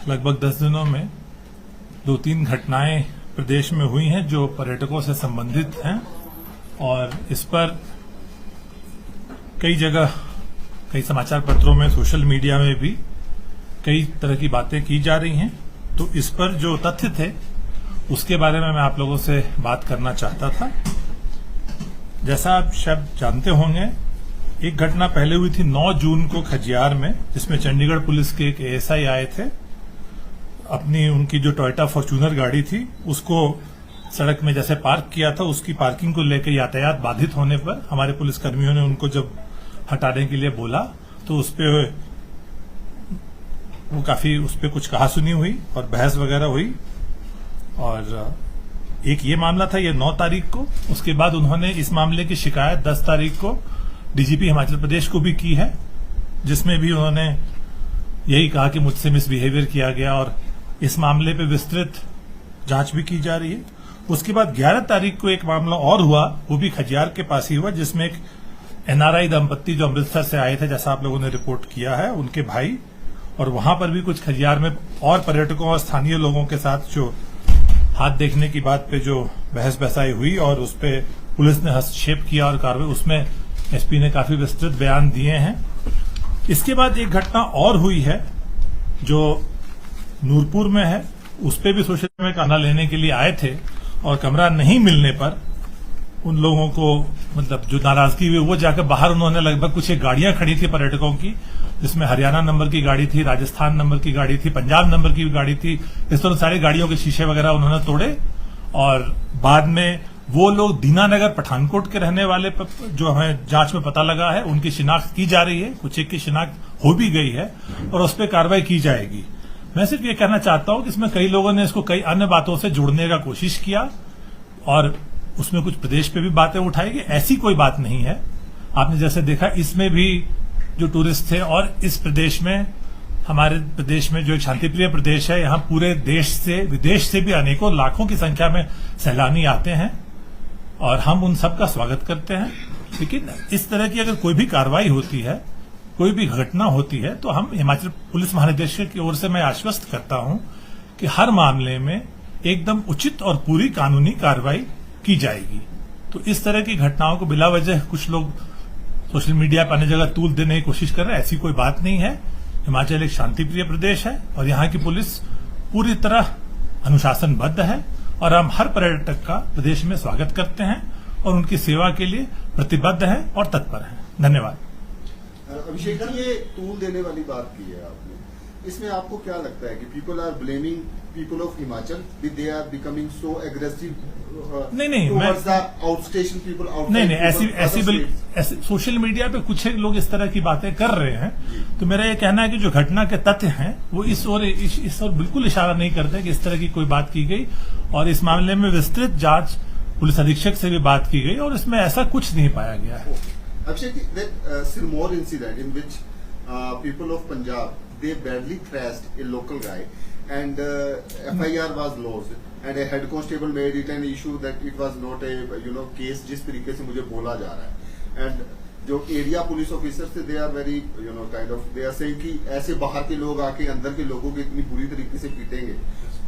लगभग 10 दिनों में 2-3 घटनाएं प्रदेश में हुई हैं जो पर्यटकों से संबंधित हैं और इस पर कई जगह, कई समाचार पत्रों में, सोशल मीडिया में भी कई तरह की बातें की जा रही हैं। तो इस पर जो तथ्य थे उसके बारे में मैं आप लोगों से बात करना चाहता था। जैसा आप शायद जानते होंगे, एक घटना पहले हुई थी 9 जून को खजियार में, जिसमें चंडीगढ़ पुलिस के एक एएसआई आए थे। अपनी उनकी जो टोयोटा फॉर्च्यूनर गाड़ी थी उसको सड़क में जैसे पार्क किया था, उसकी पार्किंग को लेकर यातायात बाधित होने पर हमारे पुलिसकर्मियों ने उनको जब हटाने के लिए बोला तो उस पे कुछ कहासुनी हुई और बहस वगैरह हुई। और एक ये मामला था, ये 9 तारीख को। उसके बाद उन्होंने इस मामले की शिकायत 10 तारीख को डीजीपी हिमाचल प्रदेश को भी की है, जिसमें भी उन्होंने यही कहा कि मुझसे मिसबिहेवियर किया गया और इस मामले पे विस्तृत जांच भी की जा रही है। उसके बाद 11 तारीख को एक मामला और हुआ, वो भी खजियार के पास ही हुआ, जिसमें एक एनआरआई दंपत्ति जो अमृतसर से आए थे, जैसा आप लोगों ने रिपोर्ट किया है, उनके भाई, और वहां पर भी कुछ खजियार में और पर्यटकों और स्थानीय लोगों के साथ जो हाथ देखने की बात पे जो बहस बहसाई हुई और उस पे पुलिस ने हस्तक्षेप किया और कार्रवाई, उसमें एसपी ने काफी विस्तृत बयान दिए हैं। इसके बाद एक घटना और हुई है जो नूरपुर में है, उस पे भी सोशल मीडिया में कमरा लेने के लिए आए थे और कमरा नहीं मिलने पर उन लोगों को, मतलब जो नाराजगी हुई, वो जाकर बाहर उन्होंने लगभग कुछ एक गाड़ियां खड़ी थी पर्यटकों की, जिसमें हरियाणा नंबर की गाड़ी थी, राजस्थान नंबर की गाड़ी थी, पंजाब नंबर की गाड़ी थी। इस तरह सारी गाड़ियों के शीशे वगैरह उन्होंने तोड़े और बाद में वो लोग दीनानगर पठानकोट के रहने वाले जो हमें जांच में पता लगा है, उनकी शिनाख्त की जा रही है, कुछ एक की शिनाख्त हो भी गई है और उस पर कार्रवाई की जाएगी। मैं सिर्फ ये कहना चाहता हूं कि इसमें कई लोगों ने इसको कई अन्य बातों से जोड़ने का कोशिश किया और उसमें कुछ प्रदेश पे भी बातें उठाई गई। ऐसी कोई बात नहीं है। आपने जैसे देखा, इसमें भी जो टूरिस्ट थे, और इस प्रदेश में, हमारे प्रदेश में जो एक शांतिप्रिय प्रदेश है, यहाँ पूरे देश से, विदेश से भी अनेकों लाखों की संख्या में सैलानी आते हैं और हम उन सब का स्वागत करते हैं। लेकिन इस तरह की अगर कोई भी कार्रवाई होती है, कोई भी घटना होती है, तो हम हिमाचल पुलिस महानिदेशक की ओर से मैं आश्वस्त करता हूं कि हर मामले में एकदम उचित और पूरी कानूनी कार्रवाई की जाएगी। तो इस तरह की घटनाओं को बिला वजह कुछ लोग सोशल मीडिया पर अन्य जगह तूल देने की कोशिश कर रहे हैं, ऐसी कोई बात नहीं है। हिमाचल एक शांतिप्रिय प्रदेश है और यहाँ की पुलिस पूरी तरह अनुशासनबद्ध है और हम हर पर्यटक का प्रदेश में स्वागत करते हैं और उनकी सेवा के लिए प्रतिबद्ध हैं और तत्पर हैं। धन्यवाद। अभिषेक जी, ये तूल देने वाली बात की है आपने, इसमें आपको क्या लगता है कि people are blaming people of Himachal, they are becoming so aggressive? नहीं, ऐसी सोशल मीडिया पे कुछ लोग इस तरह की बातें कर रहे हैं। तो मेरा ये कहना है कि जो घटना के तथ्य हैं वो इस ओर बिल्कुल इशारा नहीं करते कि इस तरह की कोई बात की गई, और इस मामले में विस्तृत जांच पुलिस अधीक्षक से भी बात की गई और इसमें ऐसा कुछ नहीं पाया गया है। Abhishek, Sirmaur incident in which people of Punjab they badly thrashed a local guy and FIR was lodged and a head constable made it an issue that it was not a case जिस तरीके से मुझे बोला जा रहा है। and जो एरिया पुलिस ऑफिसर थे, they are very kind of they are saying कि ऐसे बाहर के लोग आके अंदर के लोगों को इतनी बुरी तरीके से पीटेंगे,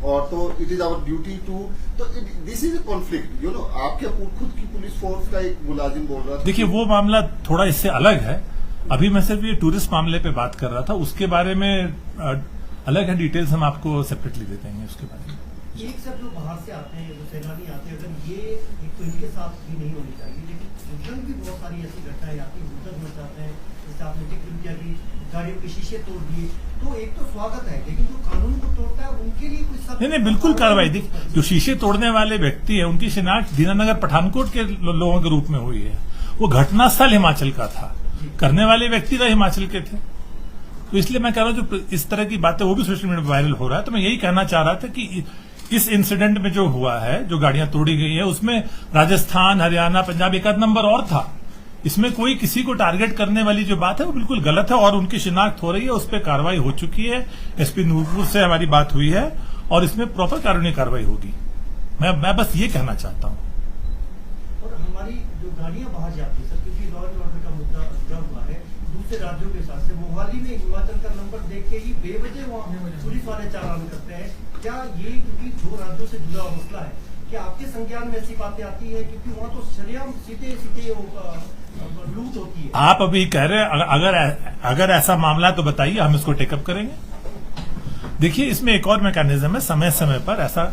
और तो it is our duty to, तो दिस इज ए कॉन्फ्लिक्ट। आपके खुद की पुलिस फोर्स का एक मुलाजिम बोल रहा था। देखिए, वो मामला थोड़ा इससे अलग है। अभी मैं सिर्फ ये टूरिस्ट मामले पे बात कर रहा था, उसके बारे में अलग है, डिटेल्स हम आपको सेपरेटली दे देंगे उसके बारे में। एक सब जो बाहर से आते हैं, जो सैलानी आते हैं, अगर ये एक तो इनके साथ भी नहीं होनी चाहिए, लेकिन उधर भी बहुत सारी ऐसी घटनाएं आती हैं, उधर में जाते हैं, जैसे आपने जिक्र किया कि गाड़ियों के शीशे तोड़ दिए, तो एक तो स्वागत है, लेकिन जो कानून को तोड़ता है उनके लिए कुछ सब नहीं, बिल्कुल कार्रवाई। जो शीशे तोड़ने वाले व्यक्ति है, उनकी शिनाख्त दीनानगर पठानकोट के लोगों के रूप में हुई है। वो घटनास्थल हिमाचल का था, करने वाले व्यक्ति तो हिमाचल के थे। तो इसलिए मैं कह रहा हूं, जो इस तरह की बातें वो भी सोशल मीडिया पर वायरल हो रहा है। तो मैं यही कहना चाह रहा था कि इस इंसिडेंट में जो हुआ है, जो गाड़ियां तोड़ी गई है, उसमें राजस्थान, हरियाणा, पंजाब एक आध नंबर और था। इसमें कोई किसी को टारगेट करने वाली जो बात है वो बिल्कुल गलत है और उनकी शिनाख्त हो रही है, उस पर कार्रवाई हो चुकी है। एसपी नूरपुर से हमारी बात हुई है और इसमें प्रॉपर कानूनी कार्रवाई होगी। मैं बस ये कहना चाहता हूँ। और हमारी जो गाड़ियां बाहर जाती है सर, क्योंकि लॉ एंड ऑर्डर का मुद्दा जुड़ा हुआ है, दूसरे राज्यों के हिसाब से मोहाली में हिमाचल का नंबर देख के ही बेवजह वहाँ पुलिस वाले चालान करते हैं। क्या ये क्योंकि दो राज्यों से जुड़ा हुआ मसला है, क्या आपके संज्ञान में ऐसी बातें आती है? क्योंकि वहाँ तो सरेआम सीधे लूट होती है। आप अभी कह रहे हैं अगर ऐसा मामला है तो बताइए, हम इसको टेकअप करेंगे। देखिए, इसमें एक और मैकेनिज्म है, समय समय पर ऐसा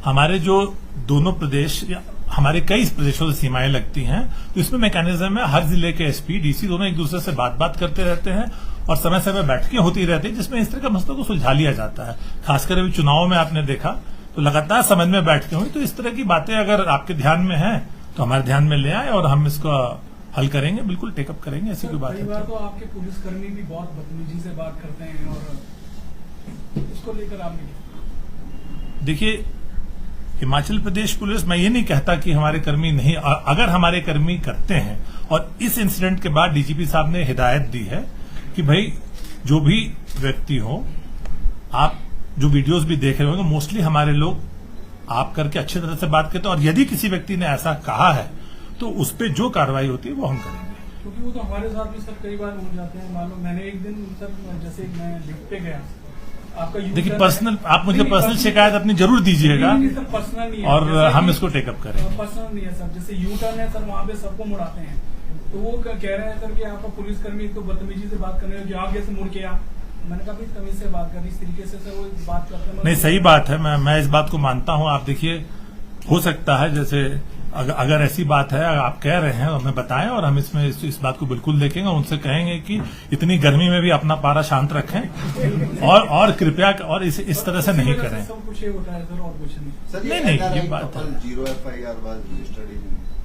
हमारे जो दोनों प्रदेश, हमारे कई प्रदेशों से सीमाएं लगती हैं, तो इसमें मैकेनिज्म है, हर जिले के एसपी डीसी दोनों एक दूसरे से बात करते रहते हैं और समय समय बैठकें होती रहती है जिसमें इस तरह के मसलों को सुलझा लिया जाता है। खासकर अभी चुनाव में आपने देखा तो लगातार समझ में बैठकें हुई। तो इस तरह की बातें अगर आपके ध्यान में है तो हमारे ध्यान में ले आए और हम इसको हल करेंगे, बिल्कुल टेकअप करेंगे, ऐसी कोई बात कई बार तो आपके पुलिसकर्मी भी बहुत बदतमीजी से बात करते हैं और उसको लेकर आपने देखिए, हिमाचल प्रदेश पुलिस, मैं ये नहीं कहता कि हमारे कर्मी नहीं, अगर हमारे कर्मी करते हैं, और इस इंसिडेंट के बाद डीजीपी साहब ने हिदायत दी है कि भाई जो भी व्यक्ति हो, आप जो वीडियोस भी देख रहे होंगे, मोस्टली हमारे लोग आप करके अच्छी तरह से बात करते हैं और यदि किसी व्यक्ति ने ऐसा कहा है तो उस पर जो कार्रवाई होती है वो हम करेंगे। क्योंकि वो तो हमारे साथ भी सर कई बार हो जाते हैं। मालूम मैंने एक दिन सर जैसे मैं लिफ्ट पे गया, आपका देखिए पर्सनल, आप मुझे पर्सनल शिकायत अपनी जरूर दीजिएगा पर्सनल नहीं है और हम इसको टेकअप करेंगे। पर्सनल नहीं है सर, जैसे यू टर्न है सर, वहाँ पे सबको मुड़ाते हैं, तो वो कह रहे हैं सर कि आपका पुलिसकर्मी तो बदतमीजी से बात करने लगे, आगे से मुड़ के आ। मैंने कहा तमीज से बात कर, इस तरीके से सर वो बात करते हैं। नहीं, सही बात है, मैं इस बात को मानता हूं। आप देखिए, हो सकता है जैसे अगर ऐसी बात है, आप कह रहे हैं तो हमें बताएं और हम इसमें इस बात को बिल्कुल देखेंगे, उनसे कहेंगे कि इतनी गर्मी में भी अपना पारा शांत रखें और कृपया और इस तरह से नहीं करें। सब कुछ ये होता है सर और कुछ नहीं। सर, नहीं, ये बात है। 0 FIR was registered in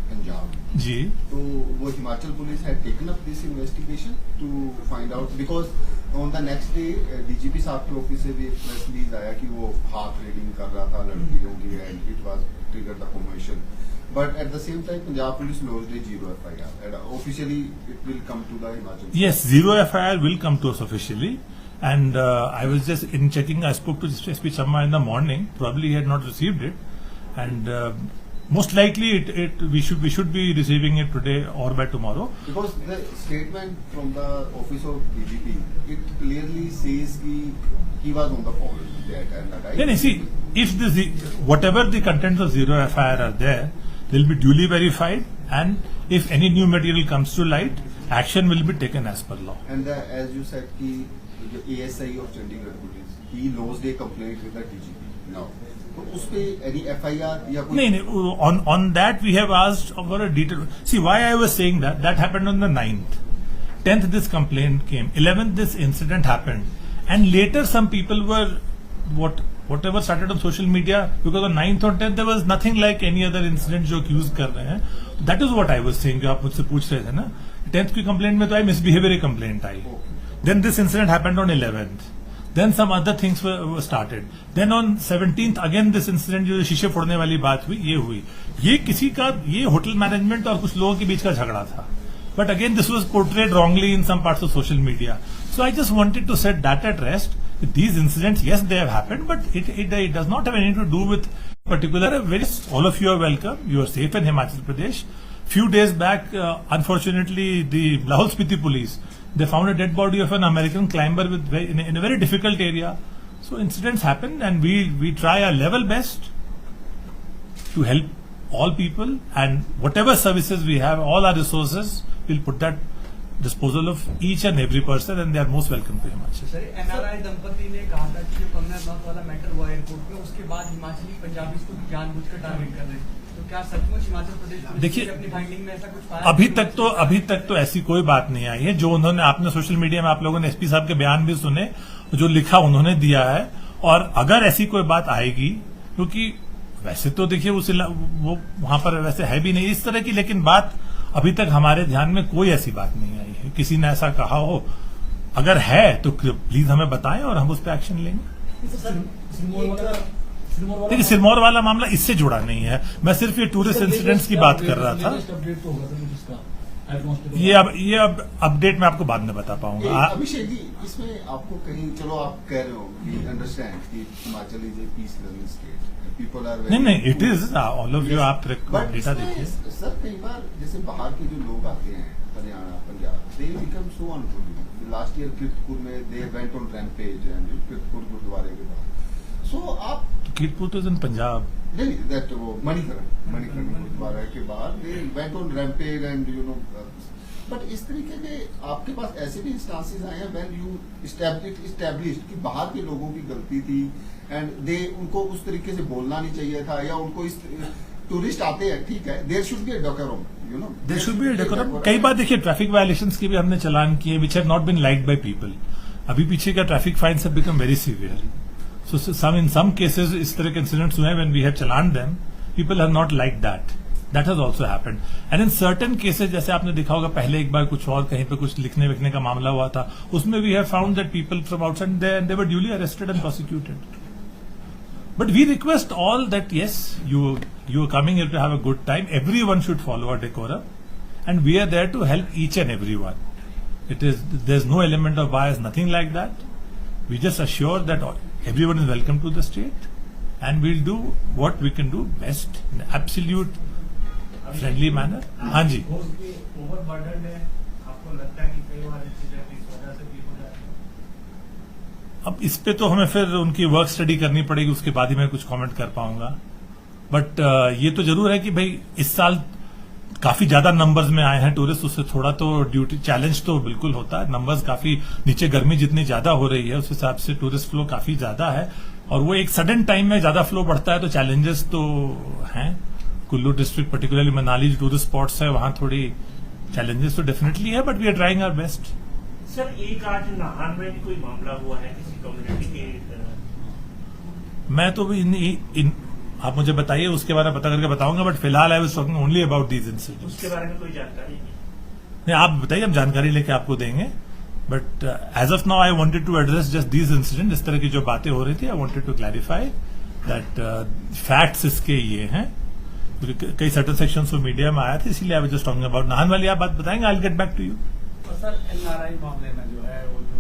Punjab. जी, तो वो Himachal police had taken up this investigation to find out, because on the next day DGP साहब के ऑफिस से भी एक प्रेस रिलीज आया कि वो हाथ रीडिंग कर रहा था लड़कियों की and it was trigger the commercial, but at the same time Punjab police lodged a 0 FIR and officially it will come to the Himachal. yes, 0 FIR will come to us officially, and I was just in checking. I spoke to SP Sharma in the morning. Probably he had not received it, and most likely we should be receiving it today or by tomorrow. Because the statement from the office of DGP, it clearly says he was on the phone with that and the guy. Then see, if whatever the contents of 0 FIR are there, they'll be duly verified, and if any new material comes to light, action will be taken as per law. And as you said, the ASI of Chandigarh police, he lodged a complaint with the DGP now. तो उस पे any FIR या कोई नहीं, on that we have asked for a detail. See, why I was saying that happened on the 9th. 10th this complaint came, 11th this incident happened, and later some people were whatever started on social media, because on 9th or 10th there was nothing like any other incident जो accuse कर रहे हैं. That is what I was saying, जो आप मुझसे पूछ रहे थे ना, 10th की complaint में तो आई misbehavior complaint I. Then this incident happened on 11th. Then some other things were started. Then on 17th again this incident, जो शीशे फोड़ने वाली बात हुई, ये हुई. ये किसी का, ये होटल मैनेजमेंट और कुछ लोगों के बीच का झगड़ा था. But again this was portrayed wrongly in some parts of social media. So I just wanted to set that at rest. These incidents, yes, they have happened, but it does not have anything to do with particular. All of you are welcome. You are safe in Himachal Pradesh. Few days back, unfortunately, the Lahore Spiti police, they found a dead body of an American climber in a very difficult area. So incidents happen, and we try our level best to help all people, and whatever services we have, all our resources, we'll put that disposal of each and every person, and they are most welcome to Himachal. Sir, NRI दंपति ने कहा था कि जो कंगना रनौत वाला matter हुआ airport में, उसके बाद हिमाचली पंजाबी इसको जानबूझकर टारगेट कर रहे हैं, तो क्या सचमुच हिमाचल प्रदेश पुलिस देखिए, ने अपनी फाइंडिंग में ऐसा कुछ पाया? अभी तक तो ऐसी कोई बात नहीं आई है। जो उन्होंने, आपने सोशल मीडिया में आप लोगों ने एसपी साहब के बयान भी सुने, जो लिखा उन्होंने दिया है, और अगर ऐसी कोई बात आएगी, क्योंकि वैसे तो देखिए वो वहां पर वैसे है भी नहीं इस तरह की, लेकिन बात अभी तक हमारे ध्यान में कोई ऐसी बात नहीं आई है, किसी ने ऐसा कहा हो। अगर है तो प्लीज हमें बताएं और हम उस पर एक्शन लेंगे। देखिए, सिरमौर वाला मामला इससे जुड़ा नहीं है, मैं सिर्फ ये टूरिस्ट इंसिडेंट्स की बात कर रहा था। ये अब अपडेट मैं आपको बाद में बता पाऊंगा। अभिषेक जी, इसमें आपको कहीं, चलो आप कह रहे हो कि अंडरस्टैंड कि Himachal is a peace loving state, people are नहीं, it is all of you, आप डेटा देखिए। सर कई बार जैसे बाहर के जो लोग आते हैं Haryana Punjab, they become so unproductive. Last year Kiratpur में they went on rampage and Kiratpur गुरुद्वारे के बाद। सो आप कीर्तपुर तो इन पंजाब, नहीं, दैट वो मणिकरण गुरुद्वारा के बाद दे went on rampage and you know, but इस तरीके के आपके पास ऐसे भी इंस्टांसेस आए हैं व्हेन यू एस्टैब्लिश्ड कि बाहर के लोगों की गलती थी एंड दे, उनको उस तरीके से बोलना नहीं चाहिए था, या उनको इस टूरिस्ट आते हैं, ठीक है, there should be a decorum, you know, there should be a decorum. कई बार देखिए ट्रैफिक वायलेशंस की भी हमने चालान किए which have not been liked by people. अभी पीछे का traffic fines have become very severe. So some in some cases इस तरह के इंसिडेंट्स हुए हैं when we have challan them, people have not liked that. That has also happened. And in certain cases, जैसे आपने देखा होगा पहले एक बार कुछ और कहीं पे कुछ लिखने विखने का मामला हुआ था, उसमें we have found that people from outside they were duly arrested and prosecuted. But we request all that yes, you are coming here to have a good time. Everyone should follow our decorum, and we are there to help each and everyone. There's no element of bias, nothing like that. We just assure that everyone is welcome to the state, and we'll do what we can do best in absolute friendly manner. हाँ जी, overburden है, आपको लगता है कि कई बार incident इस वजह से भी हो जाते हैं? अब इस पे तो हमें फिर उनकी वर्क स्टडी करनी पड़ेगी, उसके बाद ही मैं कुछ कमेंट कर पाऊंगा। बट ये तो जरूर है कि भाई इस साल काफी ज्यादा नंबर्स में आए हैं टूरिस्ट, उससे थोड़ा तो ड्यूटी चैलेंज तो बिल्कुल होता है। नंबर्स काफी नीचे, गर्मी जितनी ज्यादा हो रही है उस हिसाब से टूरिस्ट फ्लो काफी ज्यादा है, और वो एक सडन टाइम में ज्यादा फ्लो बढ़ता है, तो चैलेंजेस तो हैं। कुल्लू डिस्ट्रिक्ट पर्टिकुलरली मनाली जो टूरिस्ट स्पॉट्स है वहां थोड़ी चैलेंजेस तो डेफिनेटली है, but we are trying our best. Sir एक आज नाहन में भी कोई मामला हुआ है किसी कम्युनिटी के? मैं तो आप मुझे बताइए, उसके बारे में पता करके बताऊंगा, बट फिलहाल I was talking only about these incidents. उसके बारे में कोई जानकारी नहीं, आप बताइए, हम जानकारी लेके आपको देंगे। But as of now I wanted to address just these incident. इस तरह की जो बातें हो रही थी, I wanted to clarify that facts इसके ये हैं, क्योंकि कई सर्टन सेक्शंस में मीडिया में आया था, इसीलिए I was just talking about Nahan वाली। आप बात बताएंगे, I will get back to you. और सर एनआरआई मामले में जो है, वो जो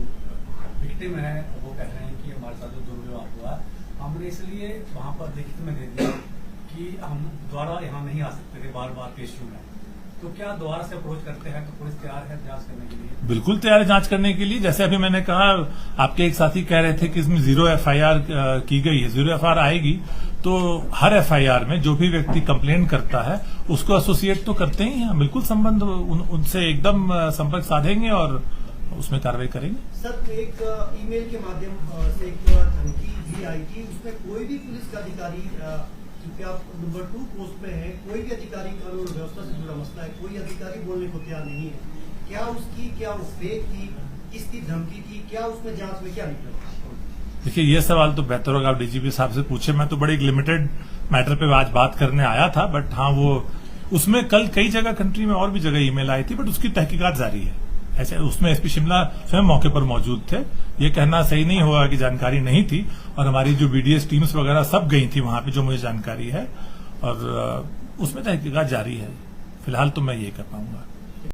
विक्टिम है वो कह रहे हैं कि हमारे साथ जो दुर्व्यवहार हुआ, हमने इसलिए वहां पर लिखित में दे दिया कि हम दोबारा यहाँ नहीं आ सकते थे, बार बार पेशी में। तो क्या दोबारा से अप्रोच करते हैं तो पुलिस तैयार है जांच करने के लिए? बिल्कुल तैयार है जांच करने के लिए। जैसे अभी मैंने कहा, आपके एक साथी कह रहे थे कि इसमें 0 FIR की गई है। 0 FIR आएगी तो हर FIR में जो भी व्यक्ति कंप्लेंट करता है उसको एसोसिएट तो करते ही हैं, बिल्कुल संबंध उनसे एकदम संपर्क साधेंगे और उसमें कार्रवाई करेंगे। सर एक ईमेल के माध्यम से एक धमकी भी आई थी, उसमें कोई भी पुलिस का अधिकारी, क्योंकि आप नंबर 2 पोस्ट पे है, कोई भी अधिकारी कानून व्यवस्था से जुड़ा मसला है, कोई अधिकारी बोलने को तैयार नहीं है। क्या उसकी, क्या वो फेक थी, किसकी धमकी थी, क्या उसमें जांच में क्या निकला? देखिए, ये सवाल तो बेहतर होगा आप डीजीपी साहब से पूछे। मैं तो बड़े एक लिमिटेड मैटर पे आज बात करने आया था, बट हाँ, वो उसमें कल कई जगह कंट्री में और भी जगह ईमेल आई थी, बट उसकी तहकीकात जारी है। ऐसे उसमें एसपी शिमला स्वयं मौके पर मौजूद थे। ये कहना सही नहीं होगा कि जानकारी नहीं थी, और हमारी जो बीडीएस टीम्स वगैरह सब गई थी वहां पे, जो मुझे जानकारी है, और उसमें तहकीकात जारी है। फिलहाल तो मैं ये कर पाऊंगा।